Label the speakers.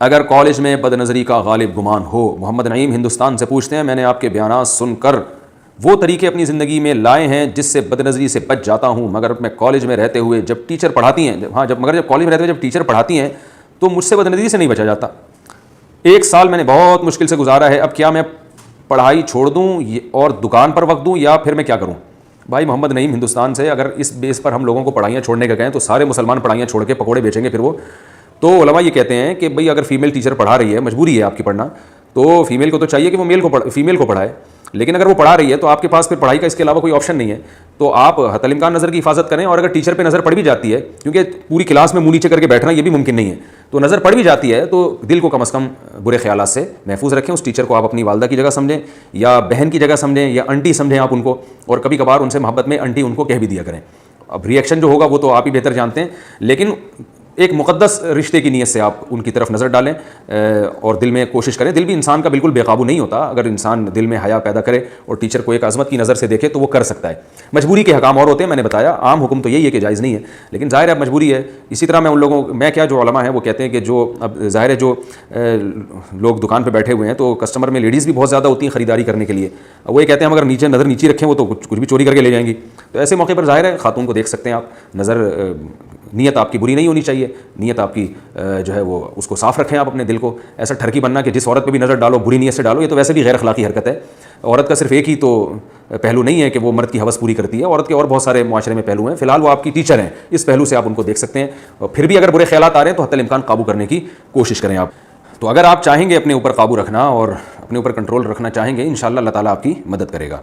Speaker 1: اگر کالج میں بد نظری کا غالب گمان ہو. محمد نعیم ہندوستان سے پوچھتے ہیں میں نے آپ کے بیانات سن کر وہ طریقے اپنی زندگی میں لائے ہیں جس سے بد نظری سے بچ جاتا ہوں، مگر میں کالج میں رہتے ہوئے جب ٹیچر پڑھاتی ہیں جب کالج میں رہتے ہوئے جب ٹیچر پڑھاتی ہیں تو مجھ سے بد نظری سے نہیں بچا جاتا. 1 سال میں نے بہت مشکل سے گزارا ہے. اب کیا میں پڑھائی چھوڑ دوں اور دکان پر وقت دوں یا پھر میں کیا کروں؟ بھائی محمد نعیم ہندوستان سے، اگر اس بیس پر ہم لوگوں کو پڑھائیاں چھوڑنے کا کہیں تو سارے مسلمان پڑھائیاں چھوڑ کے پکوڑے بیچیں گے. پھر وہ تو علماء یہ کہتے ہیں کہ بھئی اگر فیمیل ٹیچر پڑھا رہی ہے، مجبوری ہے آپ کی پڑھنا، تو فیمیل کو تو چاہیے کہ وہ فیمیل کو پڑھائے. لیکن اگر وہ پڑھا رہی ہے تو آپ کے پاس پھر پڑھائی کا اس کے علاوہ کوئی آپشن نہیں ہے. تو آپ حتی الامکان نظر کی حفاظت کریں. اور اگر ٹیچر پہ نظر پڑ بھی جاتی ہے، کیونکہ پوری کلاس میں منہ نیچے کر کے بیٹھنا یہ بھی ممکن نہیں ہے، تو نظر پڑ بھی جاتی ہے تو دل کو کم از کم برے خیالات سے محفوظ رکھیں. اس ٹیچر کو آپ اپنی والدہ کی جگہ سمجھیں یا بہن کی جگہ سمجھیں یا انٹی سمجھیں آپ ان کو، اور کبھی کبھار ان سے محبت میں انٹی ان کو کہہ بھی دیا کریں. اب ریئیکشن جو ہوگا وہ تو آپ ہی بہتر جانتے ہیں، لیکن ایک مقدس رشتے کی نیت سے آپ ان کی طرف نظر ڈالیں اور دل میں کوشش کریں. دل بھی انسان کا بالکل بے قابو نہیں ہوتا. اگر انسان دل میں حیا پیدا کرے اور ٹیچر کو ایک عظمت کی نظر سے دیکھے تو وہ کر سکتا ہے. مجبوری کے حکام اور ہوتے ہیں، میں نے بتایا عام حکم تو یہی ہے کہ جائز نہیں ہے، لیکن ظاہر ہے اب مجبوری ہے. اسی طرح جو علماء ہیں وہ کہتے ہیں کہ جو اب ظاہر ہے جو لوگ دکان پہ بیٹھے ہوئے ہیں تو کسٹمر میں لیڈیز بھی بہت زیادہ ہوتی ہیں خریداری کرنے کے لیے. وہ یہ کہتے ہیں ہم اگر نظر نیچی رکھیں وہ تو کچھ بھی چوری کر کے لے جائیں گی. تو ایسے موقع پر ظاہر ہے خاتون کو دیکھ سکتے ہیں آپ. نیت آپ کی بری نہیں ہونی چاہیے، نیت آپ کی جو ہے وہ اس کو صاف رکھیں آپ اپنے دل کو. ایسا ٹھرکی بننا کہ جس عورت پہ بھی نظر ڈالو بری نیت سے ڈالو، یہ تو ویسے بھی غیر اخلاقی حرکت ہے. عورت کا صرف ایک ہی تو پہلو نہیں ہے کہ وہ مرد کی ہوس پوری کرتی ہے، عورت کے اور بہت سارے معاشرے میں پہلو ہیں. فی الحال وہ آپ کی ٹیچر ہیں، اس پہلو سے آپ ان کو دیکھ سکتے ہیں. اور پھر بھی اگر برے خیالات آ رہے ہیں تو حتی الامکان قابو کرنے کی کوشش کریں آپ. تو اگر آپ چاہیں گے اپنے اوپر قابو رکھنا اور اپنے اوپر کنٹرول رکھنا چاہیں گے، انشاءاللہ اللہ تعالیٰ آپ کی مدد کرے گا.